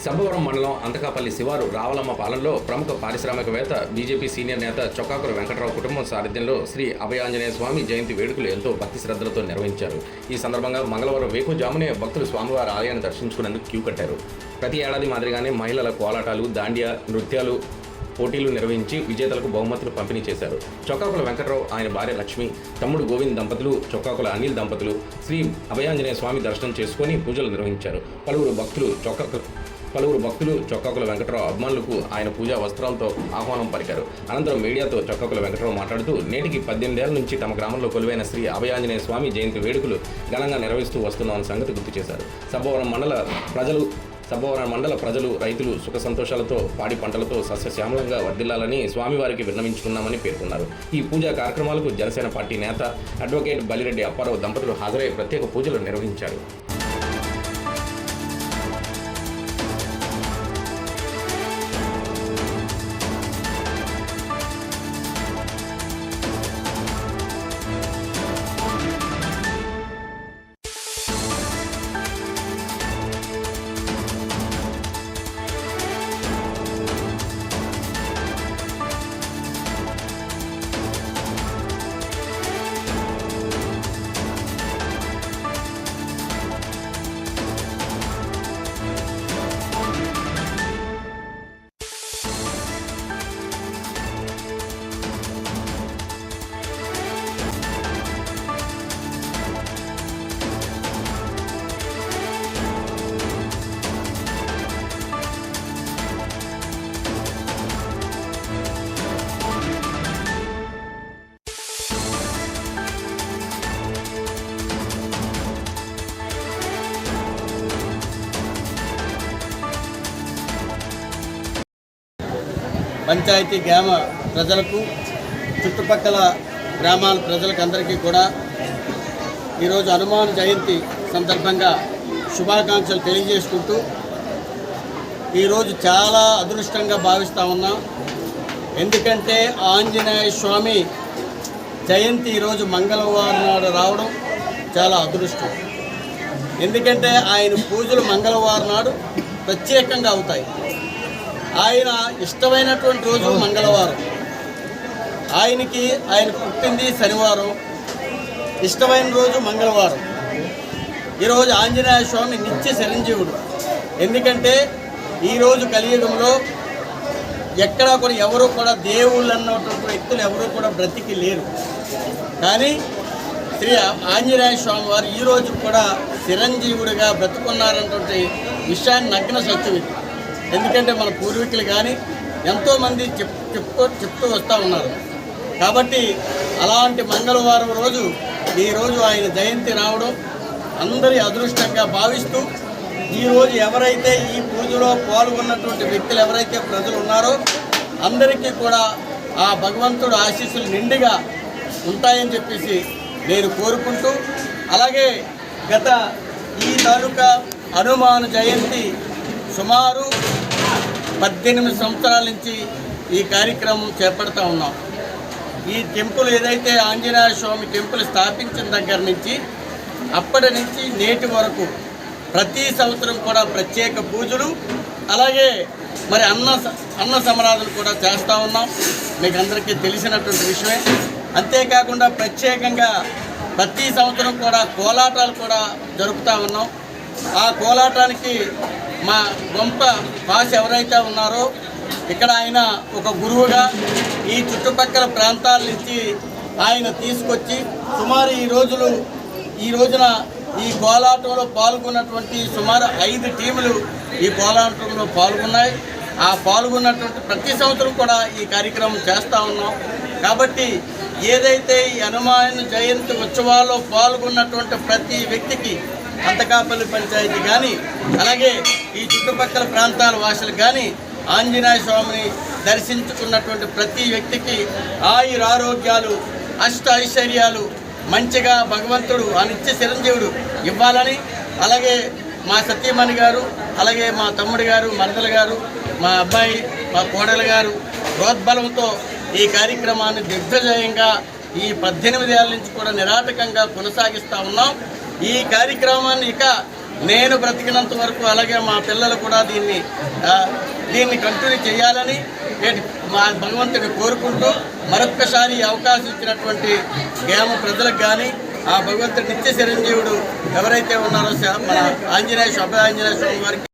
సబ్బవరం మండలం అంతకాపల్లి శివారు రావలమ్మ పాలనలో ప్రముఖ పారిశ్రామికవేత్త బీజేపీ సీనియర్ నేత చొక్కాకుల వెంకటరావు కుటుంబం సారథ్యంలో శ్రీ అభయాంజనేయ స్వామి జయంతి వేడుకలు ఎంతో భక్తి శ్రద్ధలతో నిర్వహించారు. ఈ సందర్భంగా మంగళవారం వేకువజామునే భక్తులు స్వామివారి ఆలయాన్ని దర్శించుకునేందుకు క్యూ కట్టారు. ప్రతి ఏడాది మాదిరిగానే మహిళల కోలాటాలు, దాండియా నృత్యాలు పోటీలు నిర్వహించి విజేతలకు బహుమతులు పంపిణీ చేశారు. చొక్కాకుల వెంకటరావు, ఆయన భార్య లక్ష్మి, తమ్ముడు గోవింద్ దంపతులు, చొక్కాకుల అనిల్ దంపతులు శ్రీ అభయాంజనేయ స్వామి దర్శనం చేసుకుని పూజలు నిర్వహించారు. పలువురు భక్తులు చొక్కాకుల వెంకటరావు అభిమానులకు ఆయన పూజా వస్త్రాలతో ఆహ్వానం పలికారు. అనంతరం మీడియాతో చొక్కాకుల వెంకటరావు మాట్లాడుతూ, నేటికి 18 ఏళ్ల నుంచి తమ గ్రామంలో కొలువైన శ్రీ అభయాంజనేయ స్వామి జయంతి వేడుకలు ఘనంగా నిర్వహిస్తూ వస్తున్నామన్న సంగతి గుర్తు చేశారు. సబ్బవరం మండల ప్రజలు, రైతులు సుఖ సంతోషాలతో, పాడి పంటలతో సస్యశ్యామలంగా వర్ధిల్లాలని స్వామివారికి విన్నవించుకున్నామని పేర్కొన్నారు. ఈ పూజా కార్యక్రమాలకు జనసేన పార్టీ నేత అడ్వకేట్ బలిరెడ్డి అప్పారావు దంపతులు హాజరై ప్రత్యేక పూజలు నిర్వహించారు. పంచాయతీ గ్రామ ప్రజలకు, చుట్టుపక్కల గ్రామాల ప్రజలకు అందరికీ కూడా ఈరోజు హనుమాన్ జయంతి సందర్భంగా శుభాకాంక్షలు తెలియజేసుకుంటూ ఈరోజు చాలా అదృష్టంగా భావిస్తూ ఉన్నాం. ఎందుకంటే ఆంజనేయ స్వామి జయంతి ఈరోజు మంగళవారం నాడు రావడం చాలా అదృష్టం. ఎందుకంటే ఆయన పూజలు మంగళవారం నాడు ప్రత్యేకంగా అవుతాయి. ఆయన ఇష్టమైనటువంటి రోజు మంగళవారం, ఆయన పుట్టింది శనివారం, ఇష్టమైన రోజు మంగళవారం. ఈరోజు ఆంజనేయ స్వామి నిత్య చిరంజీవుడు. ఎందుకంటే ఈరోజు కలియుగంలో ఎక్కడా కూడా ఎవరు కూడా దేవుళ్ళు అన్నటువంటి వ్యక్తులు ఎవరు కూడా బ్రతికి లేరు. కానీ శ్రీ ఆంజనేయ స్వామి వారు ఈరోజు కూడా చిరంజీవుడిగా బ్రతుకున్నారన్నటువంటి విషయాన్ని నగ్న సత్యం. ఎందుకంటే మన పూర్వీకులు కానీ ఎంతోమంది చెప్తూ వస్తూ ఉన్నారు. కాబట్టి అలాంటి మంగళవారం రోజు ఈరోజు ఆయన జయంతి రావడం అందరి అదృష్టంగా భావిస్తూ, ఈరోజు ఎవరైతే ఈ పూజలో పాల్గొన్నటువంటి వ్యక్తులు ఎవరైతే ప్రజలు ఉన్నారో అందరికీ కూడా ఆ భగవంతుడు ఆశీస్సులు నిండుగా ఉంటాయని చెప్పేసి నేను కోరుకుంటూ, అలాగే గత ఈ తాలూకా హనుమాన్ జయంతి సుమారు 18 సంవత్సరాల నుంచి ఈ కార్యక్రమం చేపడుతూ ఉన్నాం. ఈ టెంపుల్ ఏదైతే ఆంజనేయ స్వామి టెంపుల్ స్థాపించిన దగ్గర నుంచి అప్పటి నుంచి నేటి వరకు ప్రతి సంవత్సరం కూడా ప్రత్యేక పూజలు, అలాగే మరి అన్న సమరాధన కూడా చేస్తూ ఉన్నాం. మీకు అందరికీ తెలిసినటువంటి విషయమే. అంతేకాకుండా ప్రత్యేకంగా ప్రతి సంవత్సరం కూడా కోలాటాలు కూడా జరుపుతూ ఉన్నాం. ఆ కోలాటానికి మా గొంప భాష ఎవరైతే ఉన్నారో ఇక్కడ ఆయన ఒక గురువుగా ఈ చుట్టుపక్కల ప్రాంతాల నుంచి ఆయన తీసుకొచ్చి సుమారు ఈ రోజున ఈ కోలాటంలో పాల్గొన్నటువంటి సుమారు 5 టీములు ఈ కోలాటంలో పాల్గొన్నాయి. ఆ పాల్గొన్నటువంటి ప్రతి సంవత్సరం కూడా ఈ కార్యక్రమం చేస్తూ ఉన్నాం. కాబట్టి ఏదైతే ఈ హనుమాన్ జయంతి ఉత్సవాల్లో పాల్గొన్నటువంటి ప్రతి వ్యక్తికి అంతకాపల్లి పంచాయతీ కానీ అలాగే ఈ చుట్టుపక్కల ప్రాంతాల వాసులకు కానీ ఆంజనేయ స్వామిని దర్శించుకున్నటువంటి ప్రతి వ్యక్తికి ఆయురారోగ్యాలు, అష్ట ఐశ్వర్యాలు మంచిగా భగవంతుడు ఆ నిత్య చిరంజీవుడు ఇవ్వాలని, అలాగే మా సతీమణి గారు, అలాగే మా తమ్ముడు గారు, మరదల గారు, మా అబ్బాయి, మా కోడలు గారు ప్రోద్బలంతో ఈ కార్యక్రమాన్ని దిగ్విజయంగా ఈ 18 ఏళ్ళ నుంచి కూడా నిరాటకంగా కొనసాగిస్తూ ఉన్నాం. ఈ కార్యక్రమాన్ని ఇక నేను బ్రతికినంత వరకు అలాగే మా పిల్లలు కూడా దీన్ని కంటిన్యూ చేయాలని మా భగవంతుని కోరుకుంటూ మరొక్కసారి ఈ అవకాశం ఇచ్చినటువంటి గ్రామ ప్రజలకు కానీ ఆ భగవంతుడి నిత్య చిరంజీవుడు ఎవరైతే ఉన్నారో మన అభయ ఆంజనేయ స్వామి వారికి